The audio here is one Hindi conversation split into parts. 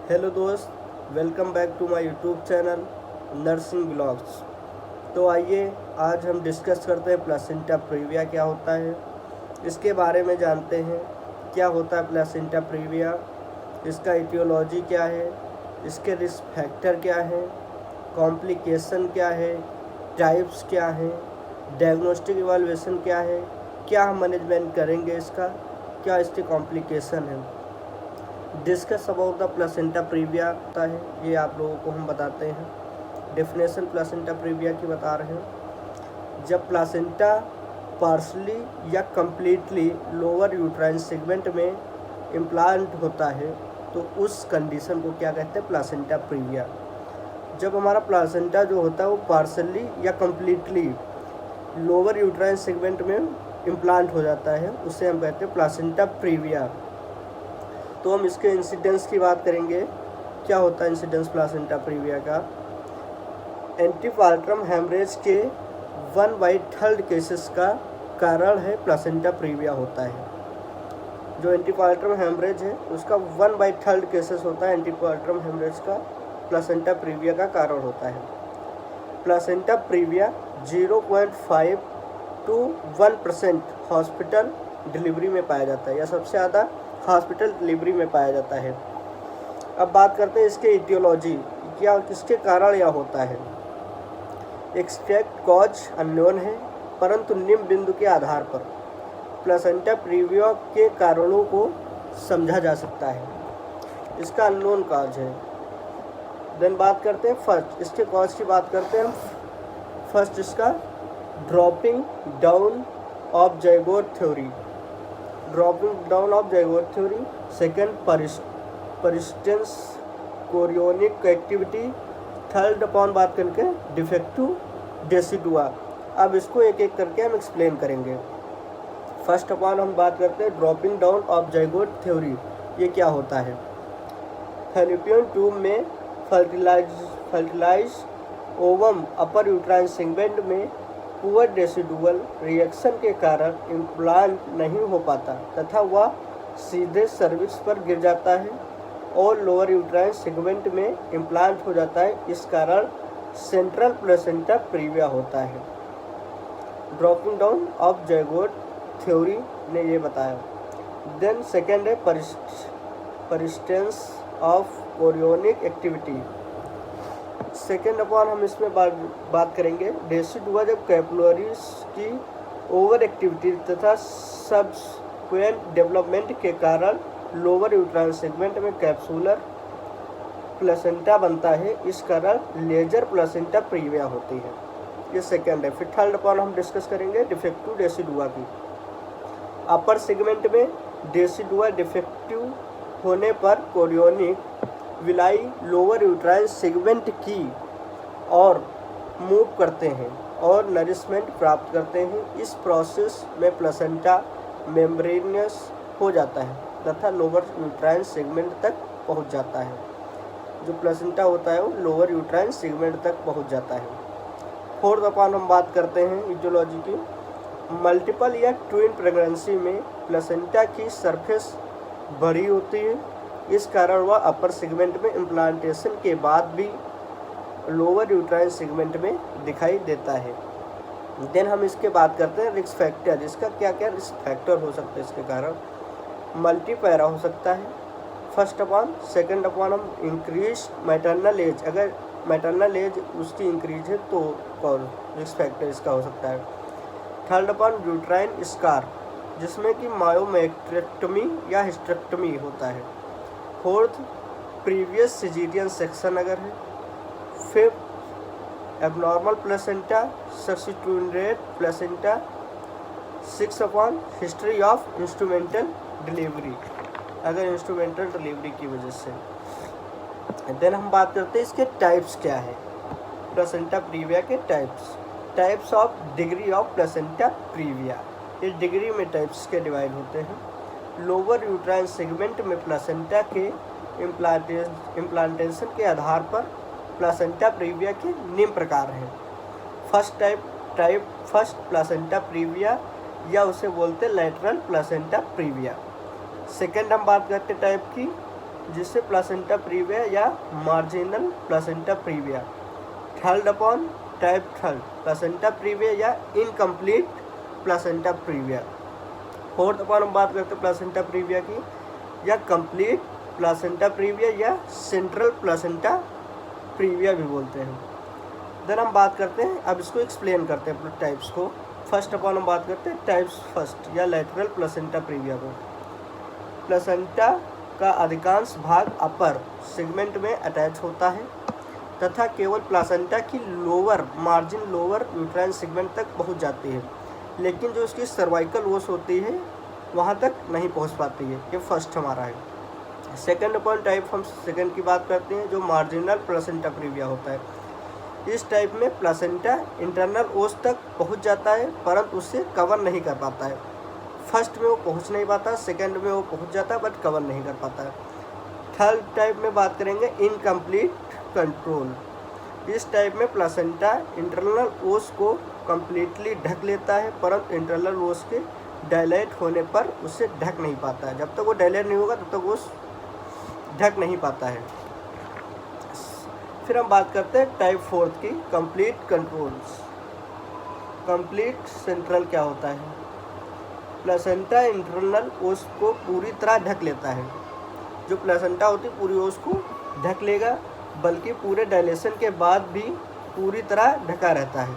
हेलो दोस्त, welcome back to my YouTube channel nursing blogs. तो आइए आज हम डिस्कस करते हैं प्लेसेंटा प्रीविया क्या होता है, इसके बारे में जानते हैं। क्या होता है प्लेसेंटा प्रीविया, इसका इटियोलॉजी क्या है, इसके रिस्क फैक्टर क्या है, कॉम्प्लिकेशन क्या है, टाइप्स क्या हैं, डायग्नोस्टिक इवैल्यूएशन क्या है, क्या हम मैनेजमेंट करेंगे इसका, क्या इसके कॉम्प्लिकेशन हैं। Discuss about the placenta previa होता है, ये आप लोगों को हम बताते हैं। डेफिनेशन प्लेसेंटा प्रीविया की बता रहे हैं। जब प्लेसेंटा पार्शली या कम्प्लीटली लोअर यूट्राइन सेगमेंट में इम्प्लांट होता है तो उस कंडीशन को क्या कहते हैं, प्लेसेंटा प्रीविया। जब हमारा प्लेसेंटा जो होता है वो पार्शली या कम्प्लीटली लोअर यूट्राइन सेगमेंट में इम्प्लांट हो जाता है, उसे हम कहते हैं प्लेसेंटा प्रीविया। तो हम इसके इंसिडेंस की बात करेंगे। क्या होता है इंसिडेंस प्लेसेंटा प्रीविया का। एंटीपार्टम हेमरेज के 1/3 केसेस का कारण है प्लेसेंटा प्रीविया होता है। जो एंटीपार्टम हेमरेज है उसका 1/3 केसेस होता है, एंटीपार्टम हेमरेज का प्लेसेंटा प्रीविया का कारण होता है। Placenta previa 0.5 to 1% hospital delivery में पाया जाता है, या सबसे ज़्यादा हॉस्पिटल डिलीवरी में पाया जाता है। अब बात करते हैं इसके इटियोलॉजी, क्या किसके कारण यह होता है। एक्सैक्ट कॉज अननोन है, परंतु निम्न बिंदु के आधार पर प्लेसेंटा प्रीविया के कारणों को समझा जा सकता है। इसका अननोन कॉज है। देन बात करते हैं फर्स्ट, इसके कॉज की बात करते हैं। फर्स्ट इसका dropping down of zygote theory, dropping down of zygote theory. Second persistence chorionic activity. Third upon बात करके डिफेक्टिव डेसिडुआ। अब इसको एक एक करके हम एक्सप्लेन करेंगे। फर्स्ट अपॉन हम बात करते हैं dropping down of zygote theory. ये क्या होता है। फैलोपियन ट्यूब में फर्टिलाइज ओवम अपर यूट्राइन सेगमेंट में पुअर रेसिडुअल रिएक्शन के कारण इम्प्लांट नहीं हो पाता तथा वह सीधे सर्विक्स पर गिर जाता है और लोअर यूट्राइन सेगमेंट में इम्प्लांट हो जाता है। इस कारण सेंट्रल प्लेसेंटा प्रीविया होता है। Dropping down of zygote theory ने ये बताया। देन सेकेंड है persistence of chorionic activity. Second upon हम इसमें बात करेंगे डेसिडुआ। जब कैपिलरीज की ओवर एक्टिविटी तथा सब्सिक्वेंट डेवलपमेंट के कारण लोअर यूट्राइन सेगमेंट में कैप्सूलर प्लेसेंटा बनता है, इस कारण लेजर प्लेसेंटा प्रीविया होती है। ये सेकेंड है। फिर थर्ड अपॉन हम डिस्कस करेंगे डिफेक्टिव डेसिडुआ की। अपर सेगमेंट में डेसिडुआ डिफेक्टिव होने पर chorionic villi lower uterine segment की और मूव करते हैं और नरिशमेंट प्राप्त करते हैं। इस प्रोसेस में प्लेसेंटा मेम्ब्रेनियस हो जाता है तथा लोअर यूट्राइन सेगमेंट तक पहुंच जाता है। जो प्लेसेंटा होता है वो लोअर यूट्राइन सेगमेंट तक पहुंच जाता है। फोर्थ अपॉन हम बात करते हैं इटियोलॉजी की। मल्टीपल या ट्विन प्रेगनेंसी में प्लेसेंटा की सरफेस बड़ी होती है, इस कारण वह अपर सेगमेंट में इम्प्लांटेशन के बाद भी लोअर यूट्राइन सेगमेंट में दिखाई देता है। देन हम इसके बात करते हैं रिस्क फैक्टर। इसका क्या क्या रिस्क फैक्टर हो सकते हैं इसके कारण। मल्टीपैरा हो सकता है फर्स्ट अपॉन। सेकंड अपॉन हम इंक्रीज मैटरनल एज, अगर मैटरनल एज उसकी इंक्रीज है तो कौन रिस्क फैक्टर इसका हो सकता है। थर्ड अपॉन यूट्राइन स्कार, जिसमें कि मायोमेक्ट्रेक्टमी या हिस्टेक्टमी होता है। फोर्थ प्रीवियस सिजेरियन सेक्शन अगर है। Fifth abnormal placenta substituted placenta. Six upon history of instrumental delivery, अगर इंस्ट्रूमेंटल डिलीवरी की वजह से। देन हम बात करते हैं इसके टाइप्स क्या है, प्लेसेंटा प्रीविया के types of degree of placenta previa. इस डिग्री में टाइप्स के डिवाइड होते हैं। लोअर यूट्राइन सेगमेंट में प्लेसेंटा के इम्प्लांटेशन के आधार पर प्लेसेंटा प्रीविया के निम्न प्रकार हैं। फर्स्ट प्लेसेंटा प्रीविया, या उसे बोलते हैं लैटरल प्लेसेंटा प्रीविया। सेकेंड हम बात करते टाइप की जिससे प्लासेंटा प्रीविया या marginal placenta previa. Third upon type third placenta previa या incomplete placenta previa. Fourth upon हम बात करते हैं प्लासेंटा प्रीविया की, या कंप्लीट प्लासेंटा प्रीविया या सेंट्रल प्लासेंटा प्रीविया भी बोलते हैं। देन हम बात करते हैं, अब इसको एक्सप्लेन करते हैं टाइप्स को। फर्स्ट अपॉन हम बात करते हैं टाइप्स फर्स्ट या लैटरल प्लासेंटा प्रीविया को। प्लासेंटा का अधिकांश भाग अपर सेगमेंट में अटैच होता है तथा केवल प्लासेंटा की lower margin lower uterine segment तक पहुंच जाती है, लेकिन जो उसकी सर्वाइकल वॉश होती है वहां तक नहीं पहुंच पाती है। ये फर्स्ट हमारा है। सेकंड अपॉन टाइप हम सेकंड की बात करते हैं, जो मार्जिनल प्लासेंटा प्रीविया होता है। इस टाइप में प्लासेंटा इंटरनल ओस तक पहुंच जाता है परंतु उसे कवर नहीं कर पाता है। फर्स्ट में वो पहुंच नहीं पाता, सेकंड में वो पहुंच जाता है बट कवर नहीं कर पाता है। थर्ड टाइप में बात करेंगे इनकम्प्लीट कंट्रोल। इस टाइप में प्लासेंटा इंटरनल ओस को कम्प्लीटली ढक लेता है परंतु इंटरनल ओस के डायलेट होने पर उसे ढक नहीं पाता है। जब तक वो डायलेट नहीं होगा तब तक वो ढक नहीं पाता है। फिर हम बात करते हैं टाइप फोर्थ की, कंप्लीट कंट्रोल्स। कंप्लीट सेंट्रल क्या होता है? प्लासेंटा इंटरनल ओस को पूरी तरह ढक लेता है। जो प्लासेंटा होती है पूरी ओस को ढक लेगा, बल्कि पूरे डायलेशन के बाद भी पूरी तरह ढका रहता है।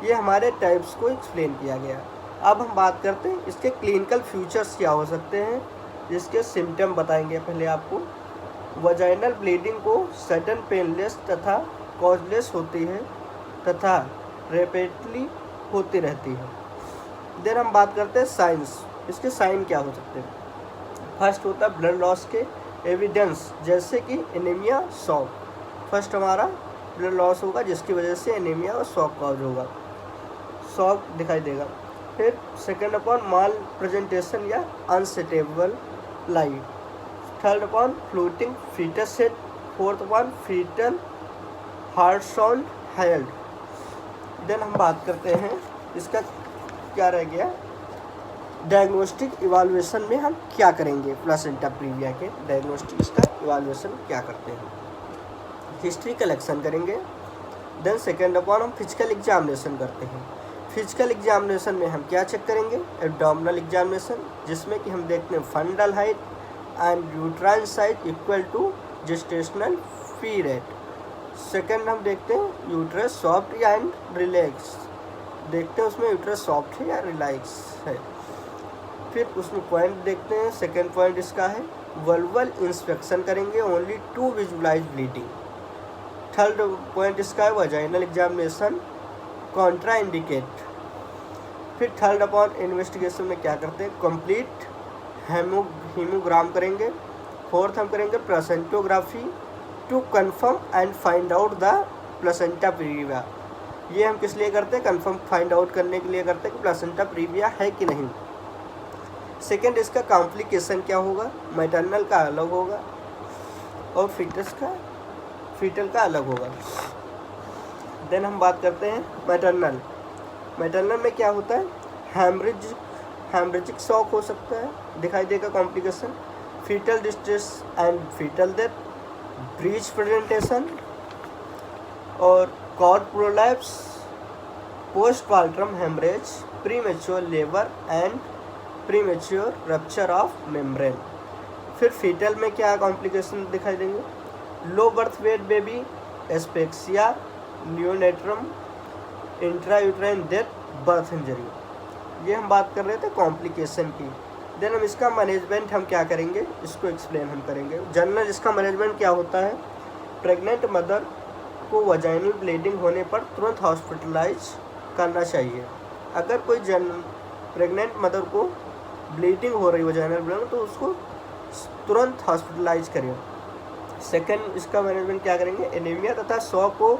ये हमारे टाइप्स को एक्सप्लेन किया गया। अब हम बात करते हैं इसके क्लिनिकल फीचर्स क्या हो सकते हैं, जिसके सिम्टम बताएंगे पहले आपको। वजाइनल ब्लीडिंग को सडन पेनलेस तथा कॉजलेस होती है तथा रैपिडली होती रहती है। देन हम बात करते हैं साइंस। इसके साइन क्या हो सकते हैं? फर्स्ट होता है ब्लड लॉस के एविडेंस, जैसे कि एनीमिया, शॉक। फर्स्ट हमारा ब्लड लॉस होगा जिसकी वजह से एनीमिया और शॉक कॉज होगा, शॉक दिखाई देगा। फिर सेकेंड अपॉन माल प्रेजेंटेशन या unstable light. Third upon floating foetus head. Fourth upon foetal heart sound held. Then हम बात करते हैं इसका क्या रह गया, डायग्नोस्टिक इवाल्युएशन में हम क्या करेंगे। प्लासेंटा प्रीविया के डायग्नोस्टिक इसका इवाल्युएशन क्या करते हैं? हिस्ट्री कलेक्शन करेंगे। देन सेकेंड अपॉन हम फिजिकल एग्जामिनेशन करते हैं। फिजिकल एग्जामिनेशन में हम क्या चेक करेंगे? एब्डोमिनल एग्जामिनेशन, जिसमें कि हम देखते हैं fundal height and uterine size equal to gestational period. Second हम देखते हैं यूट्रस सॉफ्ट एंड रिलैक्स, देखते हैं उसमें यूट्रस सॉफ्ट है या रिलैक्स है। फिर उसमें पॉइंट देखते हैं। सेकेंड पॉइंट इसका है वल्वल इंस्पेक्शन करेंगे only to visualise bleeding. Third point इसका है वजाइनल एग्जामिनेशन कॉन्ट्रा इंडिकेट। फिर थर्ड अपॉन इन्वेस्टिगेशन में क्या करते हैं? कंप्लीट हीमोग्राम करेंगे। फोर्थ हम करेंगे placentography to confirm and find out the placenta previa. ये हम किस लिए करते हैं? कंफर्म फाइंड आउट करने के लिए करते हैं कि प्लासेंटा प्रीविया है कि नहीं। सेकेंड इसका कॉम्प्लिकेशन क्या होगा? मैटरनल का अलग होगा और फीटल का अलग होगा। देन हम बात करते हैं मैटरनल में क्या होता है? हैमरेजिक शॉक हो सकता है, दिखाई देगा complication. Foetal distress and foetal death, breech presentation और cord prolapse, postpartum haemorrhage, premature labour and premature rupture of membrane. फिर फीटल में क्या कॉम्प्लिकेशन दिखाई देंगे? Low birth weight baby, asphyxia, neonatorum, intrauterine death, birth injury. ये हम बात कर रहे थे कॉम्प्लिकेशन की। देन हम इसका मैनेजमेंट हम क्या करेंगे, इसको एक्सप्लेन हम करेंगे। जनरल इसका मैनेजमेंट क्या होता है? प्रेग्नेंट मदर को वजाइनल ब्लीडिंग होने पर तुरंत हॉस्पिटलाइज करना चाहिए। अगर कोई प्रेग्नेंट मदर को ब्लीडिंग हो रही वजाइनल ब्लीडिंग तो उसको तुरंत हॉस्पिटलाइज करें। सेकंड इसका मैनेजमेंट क्या करेंगे? एनीमिया तथा शॉक को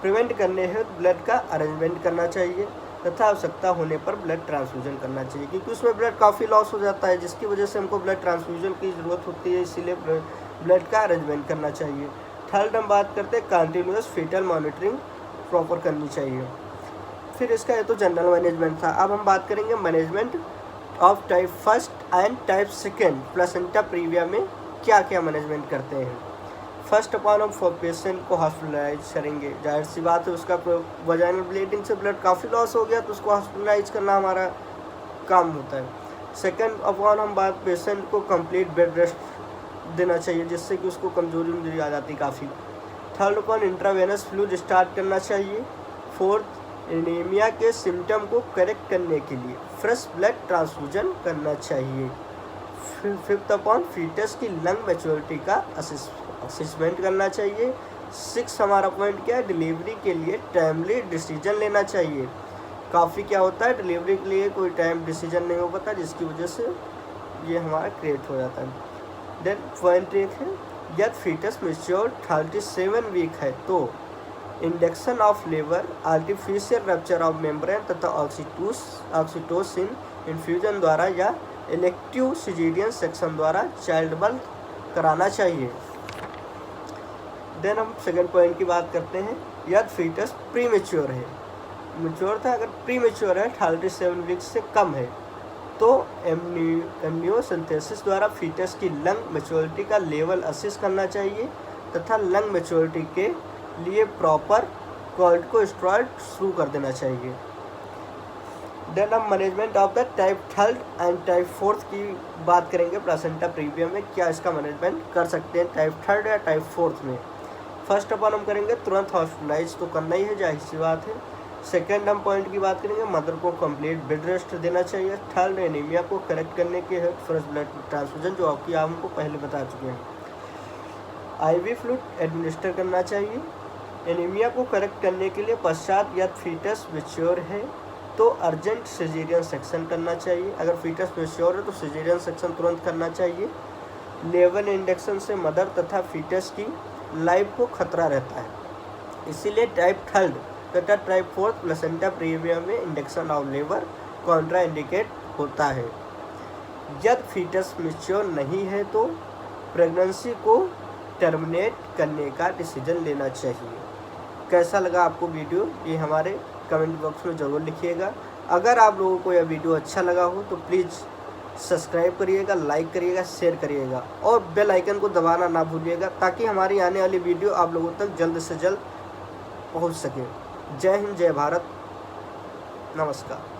प्रिवेंट करने हेतु ब्लड का अरेंजमेंट करना चाहिए तथा आवश्यकता होने पर ब्लड ट्रांसफ्यूजन करना चाहिए, क्योंकि उसमें ब्लड काफ़ी लॉस हो जाता है जिसकी वजह से हमको ब्लड ट्रांसफ्यूजन की ज़रूरत होती है, इसीलिए ब्लड का अरेंजमेंट करना चाहिए। थर्ड हम बात करते हैं कंटिन्यूस फीटल मॉनिटरिंग प्रॉपर करनी चाहिए। फिर इसका ये तो जनरल मैनेजमेंट था। अब हम बात करेंगे management of type first and type second placenta previa में क्या क्या मैनेजमेंट करते हैं। फर्स्ट अपॉन हम पेशेंट को हॉस्पिटलाइज करेंगे, जाहिर सी बात है उसका वजाइनल ब्लीडिंग से ब्लड काफ़ी लॉस हो गया तो उसको हॉस्पिटलाइज करना हमारा काम होता है। सेकंड अपॉन हम बात पेशेंट को कंप्लीट बेड रेस्ट देना चाहिए जिससे कि उसको कमजोरी आ जाती काफ़ी। Third upon intravenous fluid start करना चाहिए। फोर्थ एनीमिया के सिम्टम को करेक्ट करने के लिए फ्रेश ब्लड ट्रांसफ्यूजन करना चाहिए। फिफ्थ अपॉन फीटस की लंग मैच्योरिटी का असेसमेंट करना चाहिए। सिक्स हमारा पॉइंट क्या है, डिलीवरी के लिए टाइमली डिसीजन लेना चाहिए। काफ़ी क्या होता है डिलीवरी के लिए कोई टाइम डिसीजन नहीं हो पाता जिसकी वजह से ये हमारा क्रिएट हो जाता है। देन पॉइंट एक है, यदि फीटस मैच्योर 37 वीक है तो induction of labour, artificial rupture of membrane तथा ऑक्सीटोसिन इन्फ्यूजन द्वारा या इलेक्टिव सिजेरियन सेक्शन द्वारा चाइल्ड बर्थ कराना चाहिए। देन हम सेकंड पॉइंट की बात करते हैं, यदि फीटस प्री मेच्योर है, मेच्योर था अगर प्री मेच्योर है 37 वीक्स से कम है तो एमनियोसेंथेसिस द्वारा फीटस की लंग मैच्योरिटी का लेवल असेस करना चाहिए तथा लंग मैच्योरिटी के लिए प्रॉपर कॉर्टिकोस्टेरॉइड शुरू कर देना चाहिए। देन हम management of the type third and type fourth की बात करेंगे प्लेसेंटा प्रीविया में, क्या इसका मैनेजमेंट कर सकते हैं टाइप थर्ड या टाइप फोर्थ में। फर्स्ट अपन हम करेंगे तुरंत हॉस्पिटलाइज तो करना ही है, जाहिर सी बात है। सेकेंड हम पॉइंट की बात करेंगे, मदर को कंप्लीट बेड रेस्ट देना चाहिए। थर्ड एनीमिया को करेक्ट करने के है फ्रेश ब्लड ट्रांसफ्यूजन जो आपकी आपको पहले बता चुके हैं। आईवी फ्लूइड एडमिनिस्टर करना चाहिए। एनीमिया को करेक्ट करने के लिए पश्चात यदि फीटस मैच्योर है तो अर्जेंट सिजेरियन सेक्शन करना चाहिए। अगर फीटस मैच्योर है तो सिजेरियन सेक्शन तुरंत करना चाहिए। लेवल इंडक्शन से मदर तथा फीटस की लाइफ को खतरा रहता है, इसीलिए टाइप थर्ड तथा टाइप फोर्थ प्लेसेंटा प्रीविया में induction of labour Contra indicate होता है। यदि फीटस मैच्योर नहीं है तो प्रेगनेंसी को टर्मिनेट करने का डिसीजन लेना चाहिए। कैसा लगा आपको वीडियो ये हमारे कमेंट बॉक्स में ज़रूर लिखिएगा। अगर आप लोगों को यह वीडियो अच्छा लगा हो तो प्लीज़ सब्सक्राइब करिएगा, लाइक करिएगा, शेयर करिएगा और बेल आइकन को दबाना ना भूलिएगा ताकि हमारी आने वाली वीडियो आप लोगों तक जल्द से जल्द पहुंच सके। जय हिंद, जय भारत, नमस्कार।